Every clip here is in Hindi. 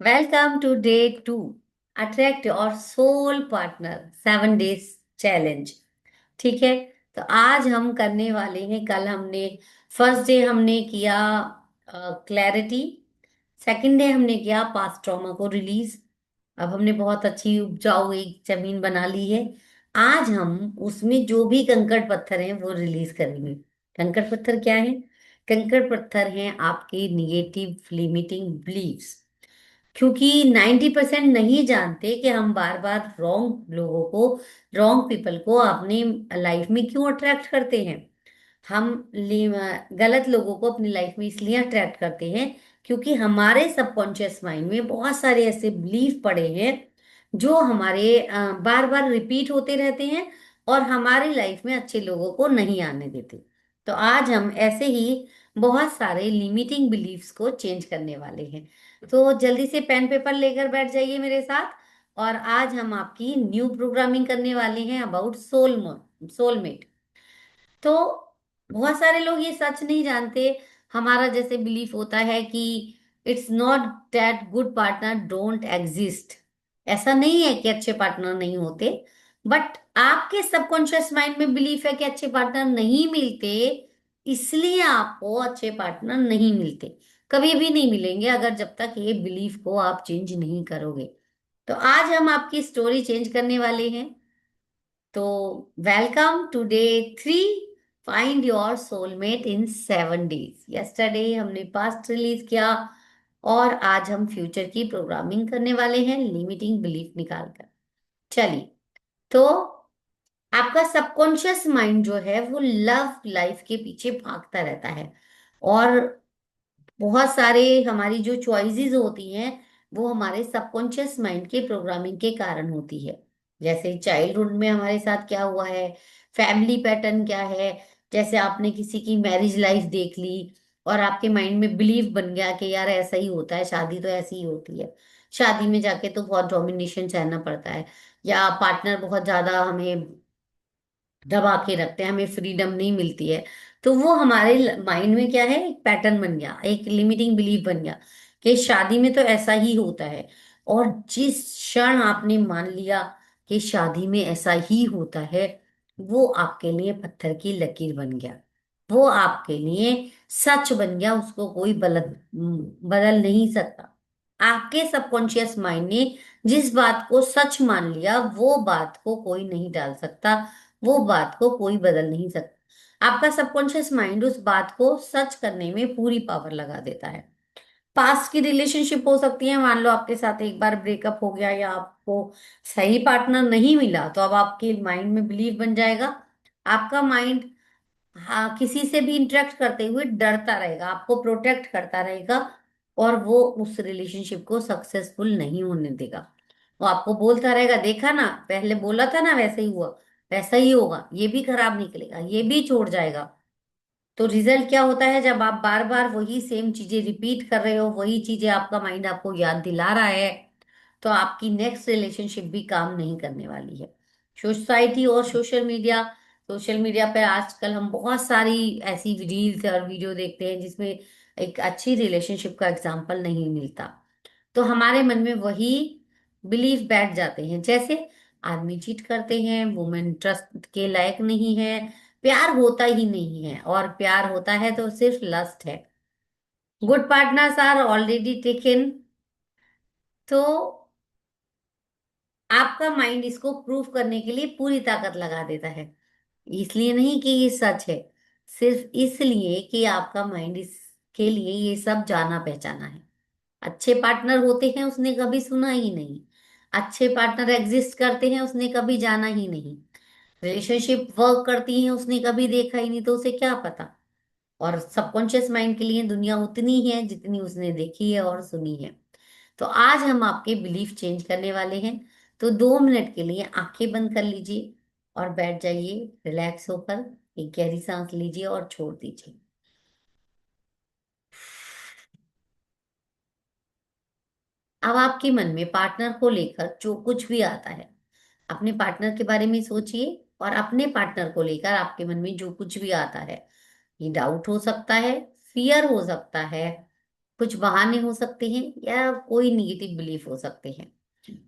Welcome to day 2 attract your soul partner 7 days challenge. ठीक है। तो आज हम करने वाले हैं, कल हमने फर्स्ट डे हमने किया क्लैरिटी, सेकंड डे हमने किया पास्ट ट्रॉमा को रिलीज। अब हमने बहुत अच्छी उपजाऊ एक जमीन बना ली है। आज हम उसमें जो भी कंकड़ पत्थर हैं वो रिलीज करेंगे। कंकड़ पत्थर क्या है? कंकड़ पत्थर हैं आपके निगेटिव लिमिटिंग बिलीव्स। क्योंकि 90% नहीं जानते कि हम बार बार रॉन्ग लोगों को, रॉन्ग पीपल को अपनी लाइफ में क्यों अट्रैक्ट करते हैं। हम गलत लोगों को अपनी लाइफ में इसलिए अट्रैक्ट करते हैं क्योंकि हमारे सबकॉन्शियस माइंड में बहुत सारे ऐसे बिलीफ पड़े हैं जो हमारे बार बार रिपीट होते रहते हैं और हमारी लाइफ में अच्छे लोगों को नहीं आने देते। तो आज हम ऐसे ही बहुत सारे लिमिटिंग बिलीफ्स को चेंज करने वाले हैं। तो जल्दी से पेन पेपर लेकर बैठ जाइए मेरे साथ। और आज हम आपकी न्यू प्रोग्रामिंग करने वाले हैं अबाउट सोलमेट। तो बहुत सारे लोग ये सच नहीं जानते। हमारा जैसे बिलीफ होता है कि it's not that good partner don't exist. ऐसा नहीं है कि अच्छे पार्टनर नहीं होते, बट आपके सबकॉन्शियस माइंड में बिलीफ है कि अच्छे पार्टनर नहीं मिलते, इसलिए आपको अच्छे पार्टनर नहीं मिलते। कभी भी नहीं मिलेंगे अगर जब तक ये बिलीफ को आप चेंज नहीं करोगे। तो आज हम आपकी स्टोरी चेंज करने वाले हैं। तो welcome to day 3, find your soulmate in 7 days. Yesterday हमने पास्ट रिलीज किया और आज हम फ्यूचर की प्रोग्रामिंग करने वाले हैं लिमिटिंग बिलीफ निकालकर। चलिए। तो आपका सबकॉन्शियस माइंड जो है वो लव लाइफ के पीछे भागता रहता है। और बहुत सारे हमारी जो चॉइसेस होती हैं वो हमारे सबकॉन्शियस माइंड के प्रोग्रामिंग के कारण होती है। जैसे चाइल्डहुड में हमारे साथ क्या हुआ है, फैमिली पैटर्न क्या है। जैसे आपने किसी की मैरिज लाइफ देख ली और आपके माइंड में बिलीव बन गया कि यार ऐसा ही होता है, शादी तो ऐसी ही होती है। शादी में जाके तो बहुत डोमिनेशन सहना पड़ता है, या पार्टनर बहुत ज्यादा हमें दबा के रखते हैं, हमें फ्रीडम नहीं मिलती है। तो वो हमारे माइंड में क्या है, एक पैटर्न बन गया, एक लिमिटिंग बिलीफ बन गया कि शादी में तो ऐसा ही होता है। और जिस क्षण आपने मान लिया कि शादी में ऐसा ही होता है, वो आपके लिए पत्थर की लकीर बन गया। वो आपके लिए सच बन गया, उसको कोई बदल नहीं सकता। आपके सबकॉन्शियस माइंड ने जिस बात को सच मान लिया वो बात को कोई नहीं डाल सकता, वो बात को कोई बदल नहीं सकता। आपका सबकॉन्शियस माइंड उस बात को सच करने में पूरी पावर लगा देता है। पास्ट की रिलेशनशिप हो सकती है, मान लो आपके साथ एक बार ब्रेकअप हो गया या आपको सही पार्टनर नहीं मिला, तो अब आपके माइंड में बिलीव बन जाएगा। आपका माइंड, हाँ, किसी से भी इंटरेक्ट करते हुए डरता रहेगा, आपको प्रोटेक्ट करता रहेगा और वो उस रिलेशनशिप को सक्सेसफुल नहीं होने देगा। वो आपको बोलता रहेगा, देखा ना, पहले बोला था ना, वैसे ही हुआ, वैसा ही होगा, ये भी खराब निकलेगा, ये भी छोड़ जाएगा। तो रिजल्ट क्या होता है, जब आप बार बार वही सेम चीजें रिपीट कर रहे हो, वही चीजें आपका माइंड आपको याद दिला रहा है, तो आपकी नेक्स्ट रिलेशनशिप भी काम नहीं करने वाली है। सोसाइटी और सोशल मीडिया पर आजकल हम बहुत सारी ऐसी रील्स और वीडियो देखते हैं जिसमें एक अच्छी रिलेशनशिप का एग्जाम्पल नहीं मिलता। तो हमारे मन में वही बिलीफ बैठ जाते हैं, जैसे आदमी चीट करते हैं, वुमेन ट्रस्ट के लायक नहीं है, प्यार होता ही नहीं है, और प्यार होता है तो सिर्फ लस्ट है, good partners are already taken. तो आपका माइंड इसको प्रूव करने के लिए पूरी ताकत लगा देता है। इसलिए नहीं कि ये सच है, सिर्फ इसलिए कि आपका माइंड इसके लिए ये सब जाना पहचाना है। अच्छे पार्टनर होते हैं उसने कभी सुना ही नहीं, अच्छे पार्टनर एग्जिस्ट करते हैं उसने कभी जाना ही नहीं, रिलेशनशिप वर्क करती है उसने कभी देखा ही नहीं, तो उसे क्या पता। और सबकॉन्शियस माइंड के लिए दुनिया उतनी ही है जितनी उसने देखी है और सुनी है। तो आज हम आपके बिलीफ चेंज करने वाले हैं। तो 2 मिनट के लिए आंखें बंद कर लीजिए और बैठ जाइए रिलैक्स होकर। एक गहरी सांस लीजिए और छोड़ दीजिए। अब आपके मन में पार्टनर को लेकर जो कुछ भी आता है, अपने पार्टनर के बारे में सोचिए। और अपने पार्टनर को लेकर आपके मन में जो कुछ भी आता है, ये डाउट हो सकता है, फियर हो सकता है, कुछ बहाने हो सकते हैं या कोई निगेटिव बिलीफ हो सकते हैं।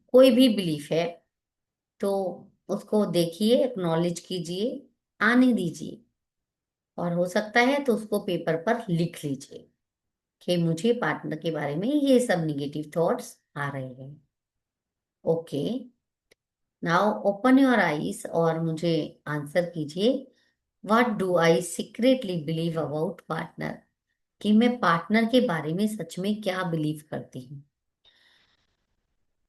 कोई भी बिलीफ है तो उसको देखिए, एक्नॉलेज कीजिए, आने दीजिए, और हो सकता है तो उसको पेपर पर लिख लीजिए कि मुझे पार्टनर के बारे में ये सब निगेटिव थॉट्स आ रहे हैं। Okay, now open your eyes और मुझे आंसर कीजिए, what do I secretly believe about partner, कि मैं पार्टनर के बारे में सच में क्या बिलीव करती हूँ।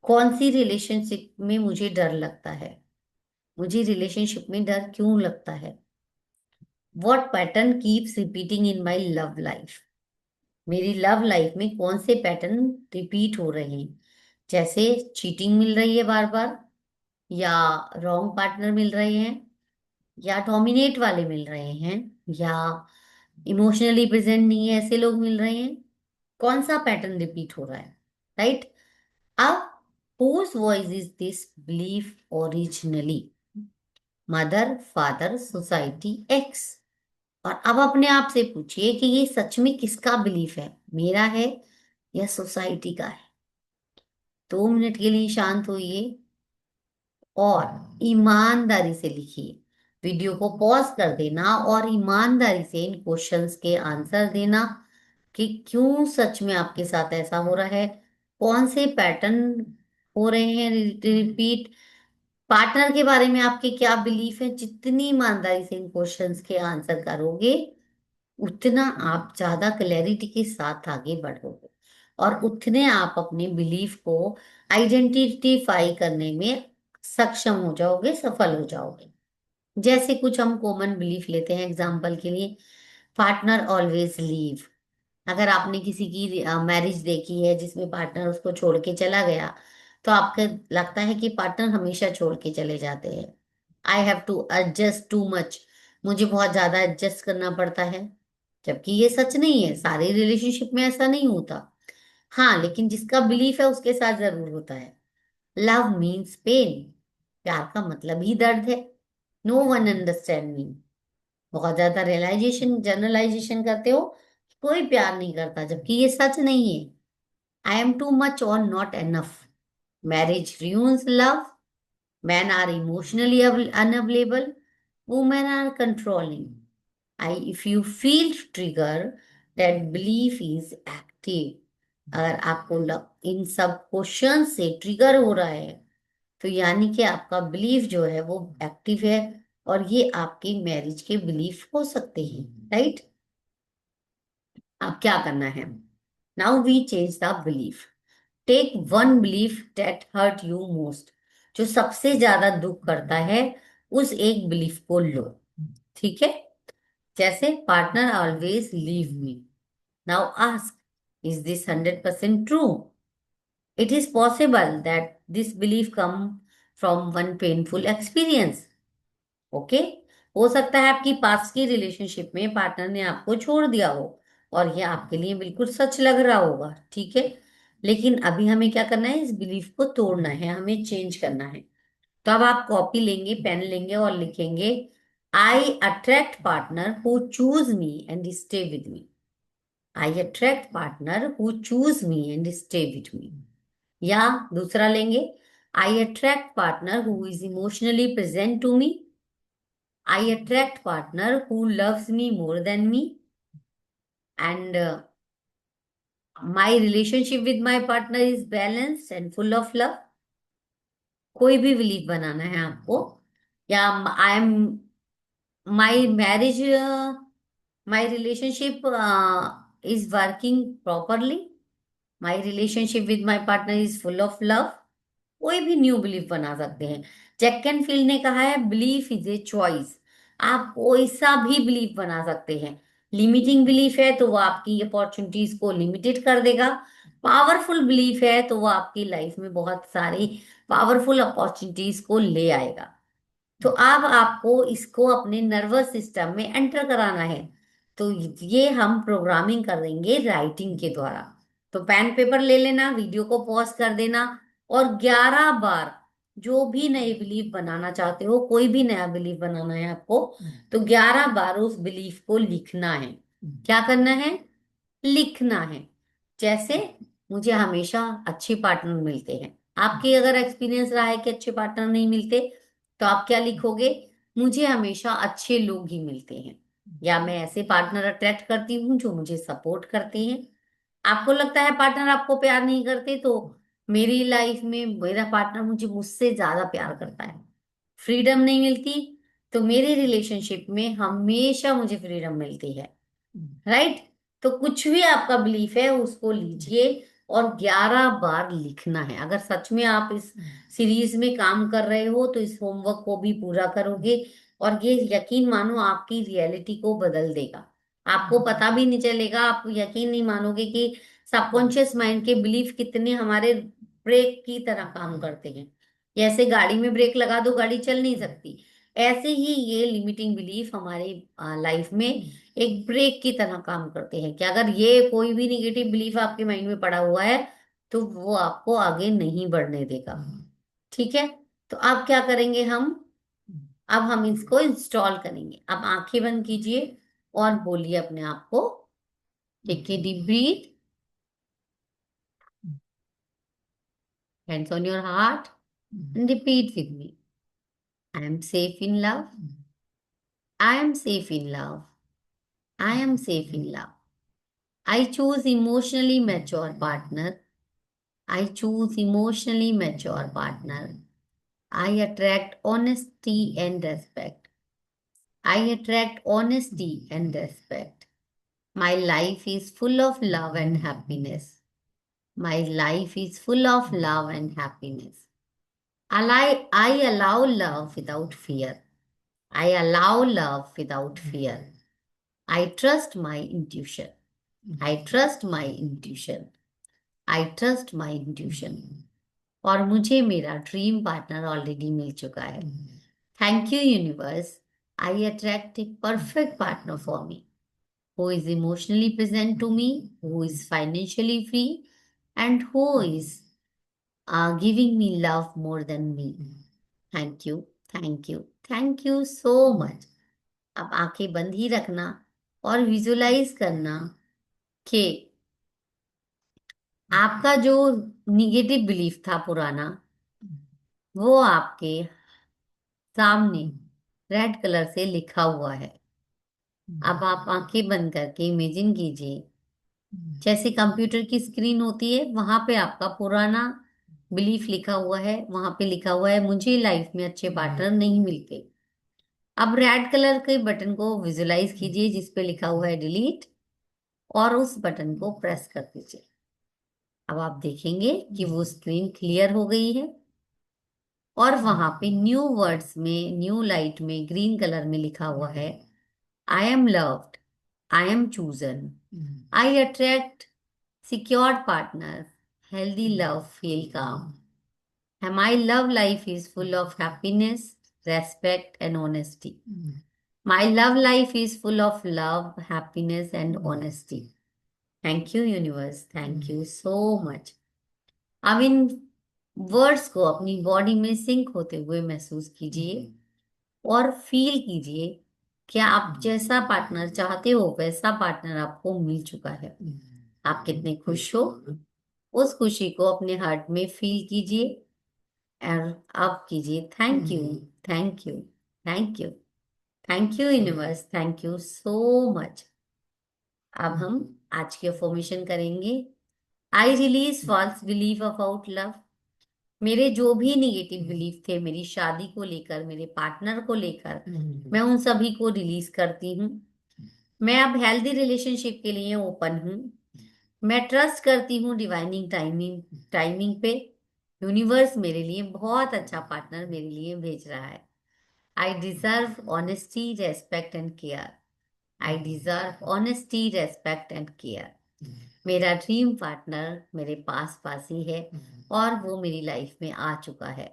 कौन सी रिलेशनशिप में मुझे डर लगता है, मुझे रिलेशनशिप में डर क्यों लगता है। What pattern keeps repeating in my love life, मेरी लव लाइफ में कौन से पैटर्न रिपीट हो रहे हैं, जैसे चीटिंग मिल रही है बार बार, या रॉन्ग पार्टनर मिल रहे हैं, या डोमिनेट वाले मिल रहे हैं, या इमोशनली प्रेजेंट नहीं है ऐसे लोग मिल रहे हैं। कौन सा पैटर्न रिपीट हो रहा है, राइट। अब whose voice is this belief originally, mother, father, society, x. और अब अपने आप से पूछिए कि ये सच में किसका बिलीफ है, मेरा है या सोसाइटी का है। 2 मिनट के लिए शांत होइए और ईमानदारी से लिखिए। वीडियो को पॉज कर देना और ईमानदारी से इन क्वेश्चंस के आंसर देना कि क्यों सच में आपके साथ ऐसा हो रहा है, कौन से पैटर्न हो रहे हैं रिपीट, पार्टनर के बारे में आपके क्या बिलीफ है। जितनी ईमानदारी से इन क्वेश्चंस के आंसर करोगे, उतना आप ज्यादा क्लैरिटी के साथ आगे बढ़ोगे और उतने आप अपने बिलीफ को आइडेंटिफाई करने में सक्षम हो जाओगे, सफल हो जाओगे। जैसे कुछ हम कॉमन बिलीफ लेते हैं एग्जाम्पल के लिए, पार्टनर ऑलवेज लीव। अगर आपने किसी की मैरिज देखी है जिसमें पार्टनर उसको छोड़ के चला गया, तो आपको लगता है कि पार्टनर हमेशा छोड़ के चले जाते हैं। I have to adjust too much, मुझे बहुत ज्यादा एडजस्ट करना पड़ता है। जबकि ये सच नहीं है, सारी रिलेशनशिप में ऐसा नहीं होता। हाँ, लेकिन जिसका बिलीफ है उसके साथ जरूर होता है। लव मीन्स पेन, प्यार का मतलब ही दर्द है। नो वन अंडरस्टैंड मी, बहुत ज्यादा रियलाइजेशन जनरलाइजेशन करते हो, कोई प्यार नहीं करता, जबकि ये सच नहीं है। आई एम टू मच और not enough, marriage ruins love, men are emotionally unavailable, women are controlling. I if you feel trigger, that belief is active। अगर आपको इन सब क्वेश्चन से ट्रिगर हो रहा है, तो यानी कि आपका बिलीफ जो है वो एक्टिव है, और ये आपकी मैरिज के बिलीफ हो सकते हैं, राइट। अब क्या करना है, now we change the belief. Take one belief that hurt you most, जो सबसे ज्यादा दुख करता है उस एक बिलीफ को लो। ठीक है, जैसे partner always leave me. Now ask, is this 100% true. It is possible that this belief come from one painful experience. Okay, हो सकता है आपकी पास्ट की रिलेशनशिप में पार्टनर ने आपको छोड़ दिया हो और ये आपके लिए बिल्कुल सच लग रहा होगा, ठीक है। लेकिन अभी हमें क्या करना है, इस बिलीफ को तोड़ना है, हमें चेंज करना है। तो अब आप कॉपी लेंगे, पेन लेंगे और लिखेंगे, I attract partner who choose me and stay with me. I attract partner who choose me and stay with me. या दूसरा लेंगे, I attract partner who is emotionally present to me. I attract partner who loves me more than me, and my relationship with my partner is balanced and full of love। कोई भी बिलीफ बनाना है आपको। या I am my marriage my relationship is working properly, my relationship with my partner is full of love. कोई भी न्यू बिलीफ बना सकते हैं। जैक कैनफील्ड ने कहा है, बिलीफ इज ए चॉइस। आप कोई सा भी बिलीफ बना सकते हैं। लिमिटिंग बिलीफ है तो वो आपकी अपॉर्चुनिटीज को लिमिटेड कर देगा। पावरफुल बिलीफ है तो वो आपकी लाइफ में बहुत सारी पावरफुल अपॉर्चुनिटीज को ले आएगा। तो अब आपको इसको अपने नर्वस सिस्टम में एंटर कराना है। तो ये हम प्रोग्रामिंग करेंगे राइटिंग के द्वारा। तो पेन पेपर ले लेना, वीडियो को पॉज कर देना और 11 बार जो भी नए बिलीफ बनाना चाहते हो, कोई भी नया बिलीफ बनाना है आपको, तो 11 बार उस बिलीफ को लिखना है। क्या करना है, लिखना है। जैसे मुझे हमेशा अच्छे पार्टनर मिलते हैं। आपके अगर एक्सपीरियंस रहा है कि अच्छे पार्टनर नहीं मिलते, तो आप क्या लिखोगे? मुझे हमेशा अच्छे लोग ही मिलते हैं, या मैं ऐसे पार्टनर अट्रैक्ट करती हूँ जो मुझे सपोर्ट करते हैं। आपको लगता है पार्टनर आपको प्यार नहीं करते, तो मेरी लाइफ में मेरा पार्टनर मुझे मुझसे ज्यादा प्यार करता है। फ्रीडम नहीं मिलती, तो मेरे रिलेशनशिप में हमेशा मुझे फ्रीडम मिलती है। राइट? तो कुछ भी आपका बिलीफ है उसको लीजिए और 11 बार लिखना है। अगर सच में आप इस सीरीज में काम कर रहे हो तो इस होमवर्क को भी पूरा करोगे, और ये यकीन मानो आपकी रियलिटी को बदल देगा। आपको पता भी नहीं चलेगा, आप यकीन नहीं मानोगे कि सबकॉन्शियस माइंड के बिलीफ कितने हमारे ब्रेक की तरह काम करते हैं। जैसे गाड़ी में ब्रेक लगा दो, गाड़ी चल नहीं सकती, ऐसे ही ये लिमिटिंग बिलीफ हमारे लाइफ में एक ब्रेक की तरह काम करते हैं, कि अगर ये कोई भी निगेटिव बिलीफ आपके माइंड में पड़ा हुआ है तो वो आपको आगे नहीं बढ़ने देगा। ठीक है? तो अब क्या करेंगे हम? अब हम इसको इंस्टॉल करेंगे। अब आंखें बंद कीजिए और बोलिए अपने आप को, take a deep breath, hands on your heart and repeat with me. I am safe in love, I am safe in love, I am safe in love. I choose emotionally mature partner. I choose emotionally mature partner. I attract honesty and respect. I attract honesty and respect. My life is full of love and happiness. My life is full of love and happiness. I allow love without fear. I allow love without fear. I trust my intuition. I trust my intuition. I trust my intuition. और मुझे मेरा ड्रीम पार्टनर ऑलरेडी मिल चुका है। Thank you universe, I attract a perfect partner for me, who is emotionally present to me, who is financially free, and who is giving me love more than me. Thank you, thank you, thank you so much. अब आंखें बंद ही रखना और विजुलाइज करना कि आपका जो निगेटिव बिलीफ था पुराना, वो आपके सामने रेड कलर से लिखा हुआ है। अब आप आंखें बंद करके इमेजिन कीजिए, जैसे कंप्यूटर की स्क्रीन होती है, वहां पे आपका पुराना बिलीफ लिखा हुआ है। वहां पे लिखा हुआ है, मुझे लाइफ में अच्छे पार्टनर नहीं मिलते। अब रेड कलर के बटन को विजुलाइज कीजिए जिस पे लिखा हुआ है डिलीट, और उस बटन को प्रेस कर दीजिए। अब आप देखेंगे कि वो स्क्रीन क्लियर हो गई है, और वहां पे न्यू वर्ड्स में, न्यू लाइट में, ग्रीन कलर में लिखा हुआ है, I am loved, I am chosen, I attract secured partner, healthy love, feel calm. And my love life is full of happiness, respect, and honesty. My love life is full of love, happiness, and honesty. Thank you, universe. Thank you so much. अब इन वर्ड्स को अपनी बॉडी में सिंक होते हुए महसूस कीजिए और फील कीजिए कि आप जैसा पार्टनर चाहते हो वैसा पार्टनर आपको मिल चुका है। आप कितने खुश हो, उस खुशी को अपने हार्ट में फील कीजिए, और अब कीजिए thank you, thank you, thank you, thank you universe, thank you so much. अब हम आज की अफर्मेशन करेंगे। I release false believe about love. मेरे जो भी निगेटिव बिलीफ थे मेरी शादी को लेकर, मेरे पार्टनर को लेकर, मैं उन सभी को रिलीज करती हूँ। मैं अब हेल्दी रिलेशनशिप के लिए ओपन हूँ। मैं ट्रस्ट करती हूँ डिवाइनिंग टाइमिंग टाइमिंग पे। यूनिवर्स मेरे लिए बहुत अच्छा पार्टनर मेरे लिए भेज रहा है। I deserve honesty, respect and care. I deserve honesty, respect and care. मेरा ड्रीम पार्टनर मेरे पास पास ही है और वो मेरी लाइफ में आ चुका है।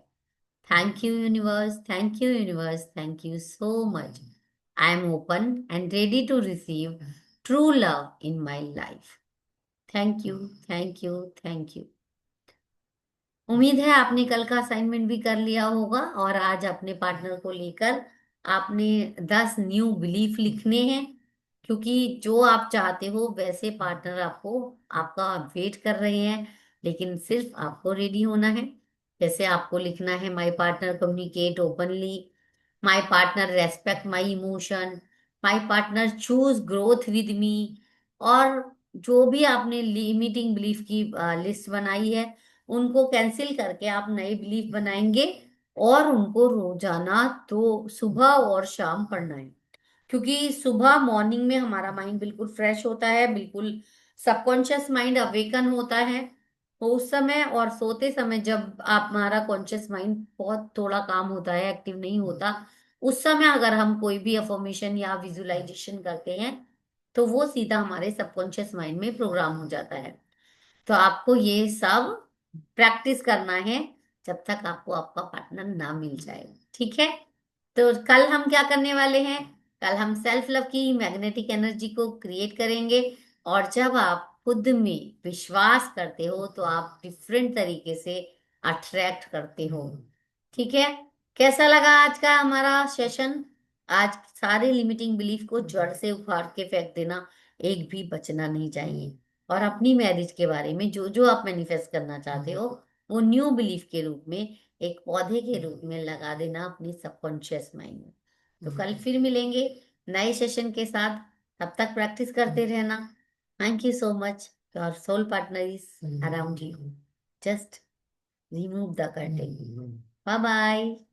Thank you universe, thank you universe, thank you so much. I am open and ready to receive true love in my life. Thank you, thank you, thank you. उम्मीद है आपने कल का असाइनमेंट भी कर लिया होगा, और आज अपने पार्टनर को लेकर आपने 10 न्यू बिलीफ लिखने हैं। क्योंकि जो आप चाहते हो वैसे पार्टनर आपको आपका वेट कर रहे हैं, लेकिन सिर्फ आपको रेडी होना है। जैसे आपको लिखना है, my partner communicate openly, my partner respect my emotion, my partner choose growth with me. और जो भी आपने लिमिटिंग बिलीफ की लिस्ट बनाई है, उनको कैंसिल करके आप नए बिलीफ बनाएंगे, और उनको रोजाना तो सुबह और शाम पढ़ना है। क्योंकि सुबह मॉर्निंग में हमारा माइंड बिल्कुल फ्रेश होता है, बिल्कुल सबकॉन्शियस माइंड अवेकन होता है। तो उस समय और सोते समय जब आप हमारा कॉन्शियस माइंड बहुत थोड़ा काम होता है, एक्टिव नहीं होता, उस समय अगर हम कोई भी अफर्मेशन या विजुअलाइजेशन करते हैं, तो वो सीधा हमारे सबकॉन्शियस माइंड में प्रोग्राम हो जाता है। तो आपको ये सब प्रैक्टिस करना है जब तक आपको आपका पार्टनर ना मिल जाए। ठीक है। तो कल हम क्या करने वाले हैं? कल हम सेल्फ लव की मैग्नेटिक एनर्जी को क्रिएट करेंगे। और जब आप खुद में विश्वास करते हो तो आप डिफरेंट तरीके से अट्रैक्ट करते हो। ठीक है। कैसा लगा आज का हमारा सेशन? आज सारे लिमिटिंग बिलीफ को जड़ से उखाड़ के फेंक देना, एक भी बचना नहीं चाहिए। और अपनी मैरिज के बारे में जो जो आप मैनिफेस्ट करना चाहते हो, वो न्यू बिलीफ के रूप में, एक पौधे के रूप में लगा देना अपनी सबकॉन्शियस माइंड में। तो कल फिर मिलेंगे नए सेशन के साथ। तब तक प्रैक्टिस करते रहना। Thank you so much. Your soul partner is around you. Just remove the curtain. Bye bye.